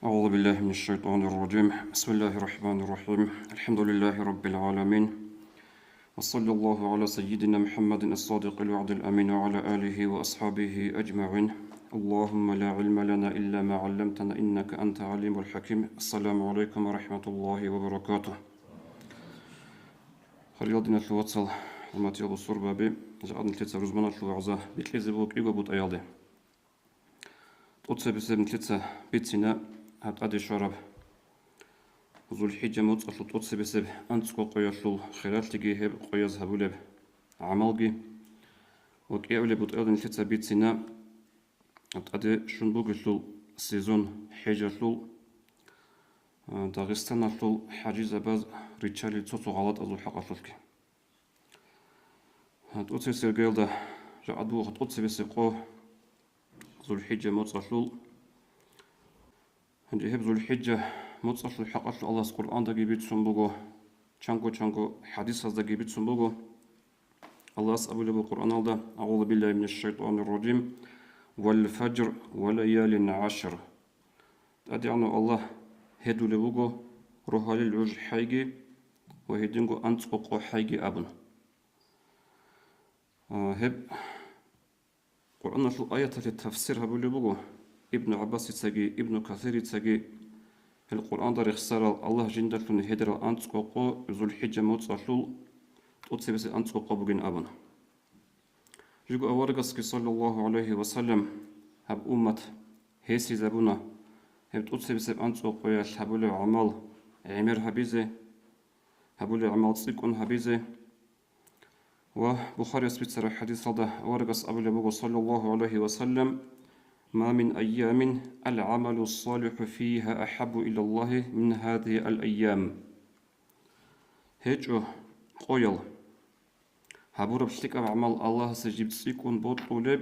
أعوذ بالله من الشيطان الرجيم. بسم الله الرحمن الرحيم. الحمد لله رب العالمين، وصلى الله على سيدنا محمد الصادق الوعد الأمين وعلى آله وأصحابه أجمعين. اللهم لا علم لنا إلا ما علمتنا إنك أنت عليم الحكيم. السلام عليكم ورحمة الله وبركاته. خريطنا الواتسال الماتيال الصربابي جعلنا ثلاثة رزمنا الوعزة بتلزبوك إيغو بوت أيالي تقصي بسبب ثلاثة بيتسنا هتقضي شرب ذو الحجة موت أصل تقصي بسبب أنتسكو قياشلو خلال تجيهب قياز هبولب عمالجي وكي أولي بوت أيالي ثلاثة بيتسنا هتقضي شنبوغ شلو سيزون حجة شلو داغستان شلو حاجزة باز ريتشالي تصوصو غلط أزو حق شلوكي هتقصي سيرجيل ده جعدو هتقصي بسبقو ذو الحجة موت أصلو هنجي هب ذو الحجة موت أصل حق أصل الله القرآن ده جيبت سنبوغو چانكو حديث هذا جيبت سنبوغو الله أسأل له بالقرآن ده أعوذ بالله من الشيطان الرجيم والفجر وليال عشر أدعنا الله هدو لبوغو روح للعج حيجي وهدينغو أنتقو حيجي أبن هب قرآن شو آية التفسير هبو لبوغو ابن عباس يتساقي ابن كثير يتساقي القرآن دار يخسر الله جندر فن هدر أنتقو ذو الحجة موت صلول تقصي بس أنتقو بوغين أبن جيغو أورغسكي صلى الله عليه وسلم هب أمة هيسي زبونا هب تقصي بس أنتقو يال هبولي عمال عمر هبيزي هبولي عمال سيكون هبيزي وبخاري سبيتسر حديث هذا أورغس أبو صلى الله عليه وسلم ما من أيام العمل الصالح فيها أحب إلى الله من هذه الأيام هجو قويل هبور بشتك أعمال الله سجيب سيكون بطولب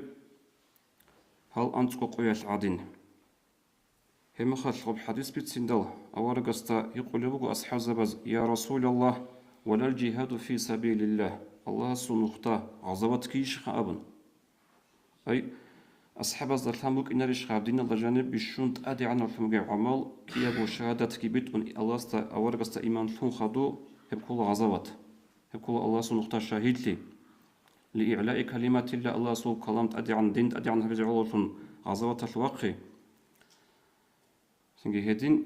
هل أنتكو قويل عدين هم خلق حديث بيتسندل أورغستا يقول أصحاب زبز يا رسول الله ولا الجهاد في سبيل الله الله سنختا غزوات كيش خابن أي أصحاب الزلموك إن ريش خابدين الله جانب بشونت أدي عن الفمجع عمل كي أبو شهادة كبيت أن الله است أورغست إيمان فون خدو هب كل غزوات هب كل الله سنختا شهيد لي لإعلاء كلمات الله الله سو كلامت أدي عن دين أدي عن هبز علوفن غزوات الواقع سنجي هدين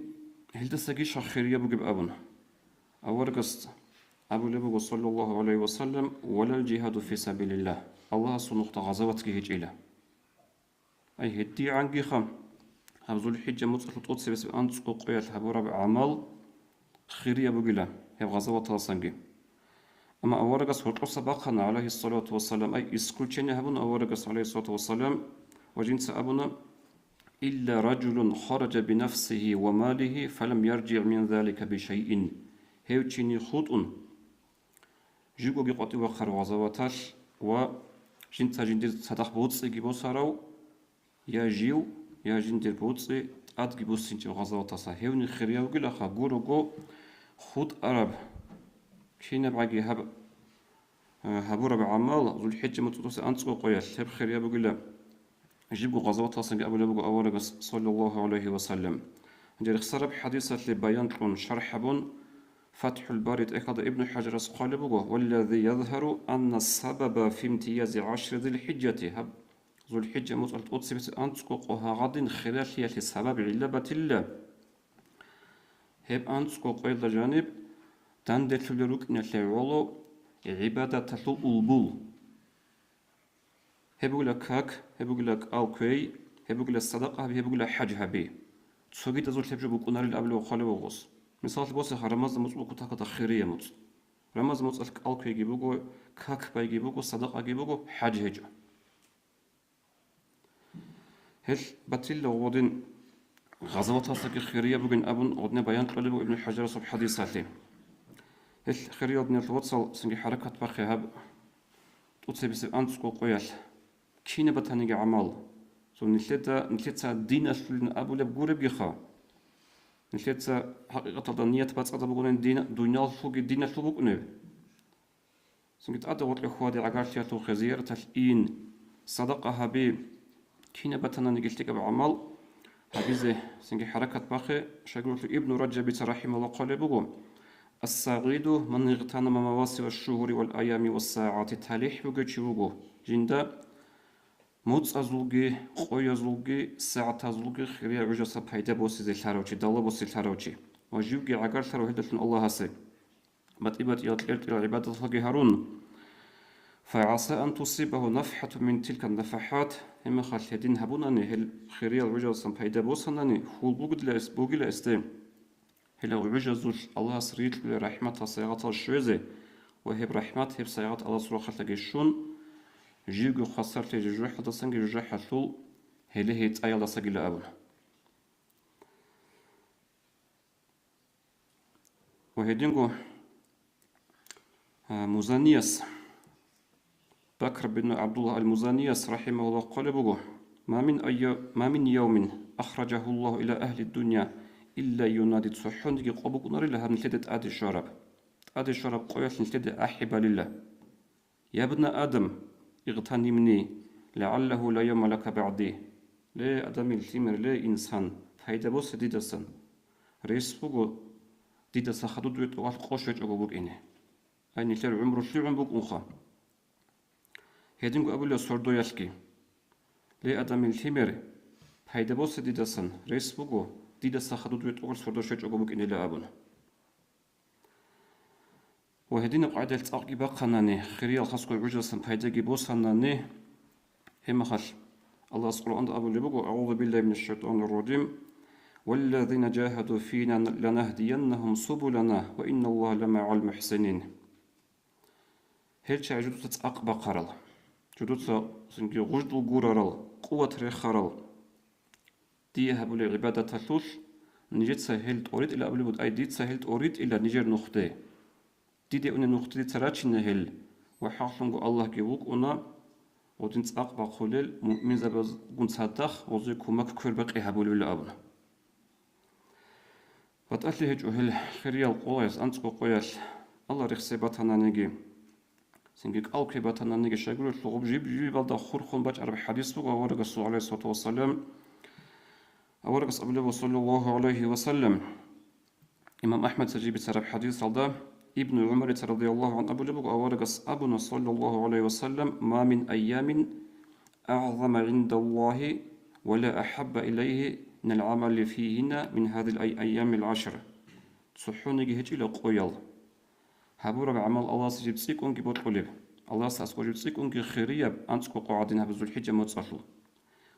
هل تسجي شخيرية بجيب أبن أورغست أبو لبو صلى الله عليه وسلم ولا الجهاد في سبيل الله الله سنختا غزوات كهج إله أي هدي عن جيخم هبزول الحجة متصل تقصي بس أنتسكو قيال هبورا بعمل خيرية بقلا هي غزوة تلصنجي أما أورغس هرقص باقنا عليه الصلاة والسلام أي إسكولتشيني هبون أورغس عليه الصلاة والسلام وجنس أبونا إلا رجل خرج بنفسه وماله فلم يرجع من ذلك بشيء هيوتشيني خطؤن جيغو بيقوتي وخر غزواتاش وجنس جندير صدق بوتسي جيبو سارو يا جيو يا جندير بوتسي أدقي بوسينجي غزواتاسا هيوني خيريا وقلا خاقورو جو خود أرب كينا بعجي هبورا بعمال ذو الحجة متوسط أنتسقو قيال هب خيريا وقلا جيبو غزواتاسا أبو لبو أورغس صلى الله عليه وسلم جري خسرب حديثة لبيان تكون شرحبون فتح الباري أخذ ابن حجر قالبه والذي يظهر أن السبب في امتياز عشر ذي الحجة هب ذو الحجة مطلت أتصي بس أنتسقوها غد خلال هي السبب علبة الله هب أنتسقو إلى جانب تندل لركن الحوالو عبادة الألبول هبقول كاك هبقول أوكي هبقول الصدقة هبقول حج هبي تسوقي تزول تبجو بكونار الأبل وخالو وغص مثال بوسه رمز مطلق تاخد خيرية مط رمز مطلق ألقي يجيبوجو كاك بيجيبوجو صدقة يجيبوجو حاج هجو هل بتيل وودين غزوات هسك خيرية بوجن أبن ودنا بيان قلبه ابن حجر صب حديثاته هل خيرية ودنا الوصل سنجي حركة بخي هب تقصي بس أنتسكو قيال كينا بتهنيج عمال سو نتلتا دين أصل أبو لبجور بيخا نتلتا حقيقة الدنيا بس أدا بقولن دين دنيا فوق الدين فوق نب سنجت أدا وطل خوادي عقارتي تو خزير تلين صدقة هبي كينا بتنا نجلتك بعمل هبيزه سنجي حركة باخي شاقول ابن رجب رحمه الله قال بقو السعيد من اغتنم مواسم الشهور والأيام والساعات تاليح بقو جندا موت أزلقي خوي أزلقي ساعة أزلقي خيريا عجسة بايدا بوسي زي الحاروشي دالله بوسي الحاروشي وجيوكي عقار ثرو هدلتن الله هسي بات يطلعت إلى عبادة الله هارون فعسى أن تصيبه نفحة من تلك النفحات هم خالدين هبوناني هل خيريا العجسة بايدا بوسناني فول بوغل استيم هل العجزوش الله سريت لرحمة صيغة الشوزي وهب رحمة هب صيغة الله سروخة لقشون جيغو خسرت جوح دسنج جوح حلول هله هيت أيال دسنج أبون وهدينغو مزانيس بكر بن عبد الله المزانيس رحمه الله قال بقو ما من يوم أخرجه الله إلى أهل الدنيا إلا ينادي تصحون دي قبوك ناري لها نلتدت آدي الشراب قوية نلتدت أحب لله يا ابن آدم اغتنمني لعله لا يوم لك بعدي لا أدم الثمر لا إنسان فايدة بوس ديدسن ريس بقو ديدسا خدود ويت وغاف قوشوش أقوبوك إنه أي نلتر عمرو شلو عمبوك أنخا هيدنغو أبو الله سردو يلكي لا أدم الثمر فايدة بوس ديدسن ريس بقو ديدسا خدود ويت وغاف سردو شوش أقوبوك إنه لا أبون وهدينا قاعدة التعقيبة قناني خيريا الخاص عجزة فايدة بوسناني هم خل الله سبحانه وتعالى أبو لبقو أعوذ بالله من الشيطان الرجيم والذين جاهدوا فينا لنهدينهم سبلنا وإن الله لمع المحسنين هل شيء جدود تتأقب قرل جدود سنجي غجد القررل قوة رخرل ديها بولي عبادة تلوش نجد سهلت أريد إلى أبو لبود أي ديد سهلت أريد إلى نجر نخطي ديدي أن نخطي تراتش نهل وحاصلنغو الله جيوك أنا ودين تأقب خلال مؤمن زبز قن صدق وزي كومك كربق إهابول ولا أبنا فتأتي هجو هل خيريا القويس أنتقو قويس الله رخصي باتنا نيجي سنجيك أوكي باتنا نيجي شاقلو شلغب جيب بالدا خورخون باج عرب حديث بقى ورق الصلاة عليه الصلاة والسلام ورق أبو صلى الله عليه وسلم إمام أحمد سجيب سرب حديث رضا ابن عمر رضي الله عنه أبو لبق أورقص أبونا صلى الله عليه وسلم ما من أيام أعظم عند الله ولا أحب إليه من العمل فيهن من هذه الأيام العشر صحوني جهج إلى قويل هبورا بعمل الله سجيب سيكون جبوت قلب الله سأسقو سيكون خيرية أنتكو قاعدين هبزو الحجة متصلو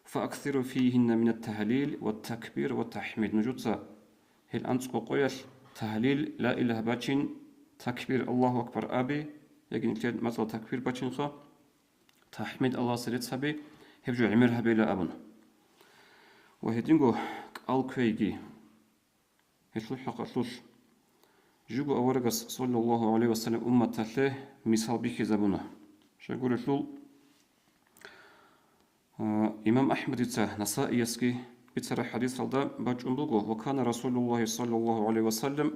فأكثر فيهن من التهليل والتكبير والتحميد نجوتها هل أنتكو قويل تهليل لا إله باتشين تكبير الله أكبر أبي يجين كده مثلا تكبير باتشنخا تحميد الله سريت سبي هبجو عمرها بلا أبن وهدينغو قال كويجي هشلو حق أشلوش جوجو أورغس صلى الله عليه وسلم أمة تله مثال بيكي زبونه شاقول شلو إمام أحمد نسائي يسكي بترى حديث هذا بجنبه وكان رسول الله صلى الله عليه وسلم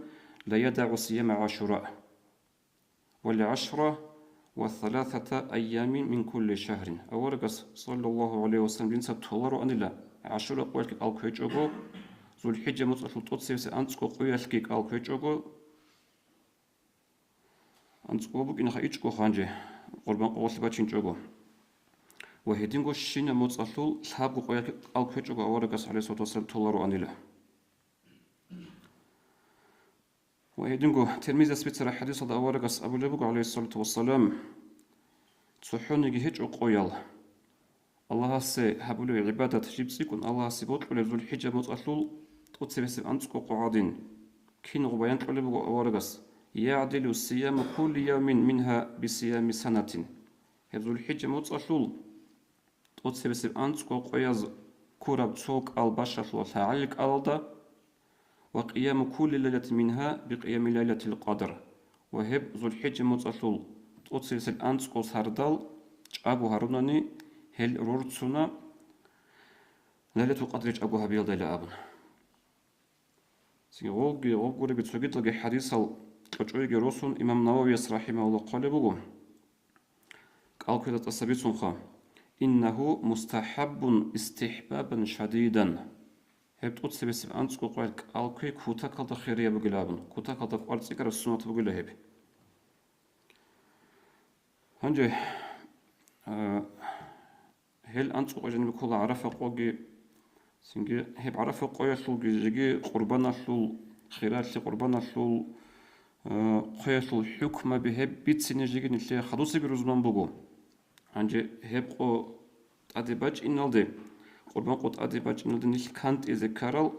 لا يدع صيام عاشوراء والعشرة والثلاثة أيام من كل شهر أورقس صلى الله عليه وسلم بنسى تولر أن لا عاشوراء قويلك ألكويجوغو ذو الحجة مطلق التوتسيس أنتسكو قويلك ألكويجوغو أنتسكو بك إنخا إيجوغو خانجي قربان قوال باتشينجوغو وهدينغو الشين مطلق الحابو قويلك ألكويجوغو أورقس عليه الصلاة والسلام تولر أن لا وهيدنغو تلميذ سبيتر حديث هذا أورقس أبو لبق عليه الصلاة والسلام تصحوني جهج قويل الله سي هبولو عبادة تجيب سيكون الله سي بوطلو لذو الحجة مطلول تقصي أنتكو قعادين كين غبيان تقلبو أورقس يعدل الصيام كل يوم منها بصيام سنة هذو الحجة مطلول تقصي أنتكو قياز كورب تسوق البشر وثعلق ألدا وقيام كل ليلة منها بقيام ليلة القدر وهب ذو الحجة متصل تقصيص الأنسكو سردال أبو هاروناني هل رورتسونا ليلة القدر أبو هبيل ديلا أبن سيغوغي غوغوري بتسوغيت لغي حديث القجوغي روسون إمام نووي رحمه الله قال بغو قال كده تصبيتون خا إنه مستحب استحبابا شديدا هب تقول سبب أنت قولك ألقي كوتا كلتا خيرية بقلابن كوتا كلتا قارتي كرا السنة بقول هب هنجي هل أنت قولن بكل عرفة قوجي سنجي هب عرفة قوي شو جيجي قربان شو خيرات شو قربان شو قوي شو حكمة بهب بيت سنجيجي نتلي خدوسي بروزمان بقو هنجي هب قو أديباج إنالدي قربان قوت أديباج إنالدي نيل كانت إذا كارل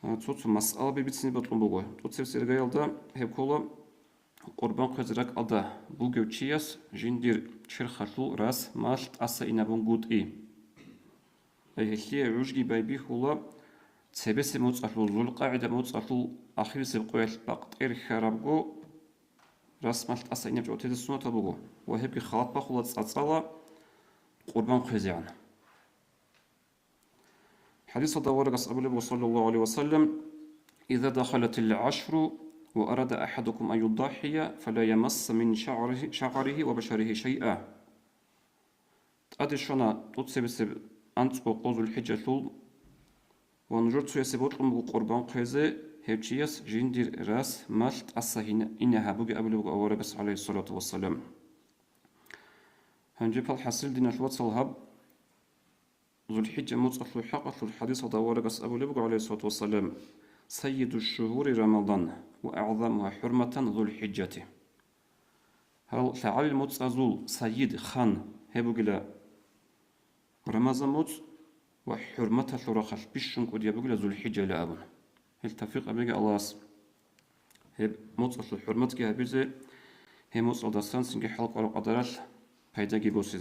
توت مسألة ببيتسني بطلون بقول توت سير جايلدا هب كولا قربان قزرك أدا بوجو تشياس جندير شرخلو راس مالت أسا إنابون جود إي أي هي عجقي بايبي خولا تسبس موتصلو زول قاعدة موتصلو آخر سبقويل بقطير خرابجو راس مالت أسا إناب جوتي السنة تبغو وهب خلاط بخولا تصلا قربان قزيان حديث دور قص أبو لبو صلى الله عليه وسلم إذا دخلت العشر وأراد أحدكم أن يضحي فلا يمس من شعره وبشره شيئا أدشنا تتسبب أنت قوز الحجة ونجرت سيسبوت قربان قيزة هيتشيس جندير راس مالت أصهين إنها بقى أبو لبو أورقس عليه الصلاة والسلام هنجيب الحصيل دين الواتس الهب ذو الحجة متصل حق الحديث دورقس أبو لبو عليه الصلاة والسلام سيد الشهور رمضان وأعظمها حرمة ذو الحجة هل فعل المتصل سيد خان هبوغلا رمضان موت وحرمة الرخل بيشون قد يبوغلا ذو الحجة لأبن هل تفيق أبيغا الله هب متصل حرمتك هبيزي هي متصل دستان سنجي حلق ورق أدرال فايدا جيبوسيزي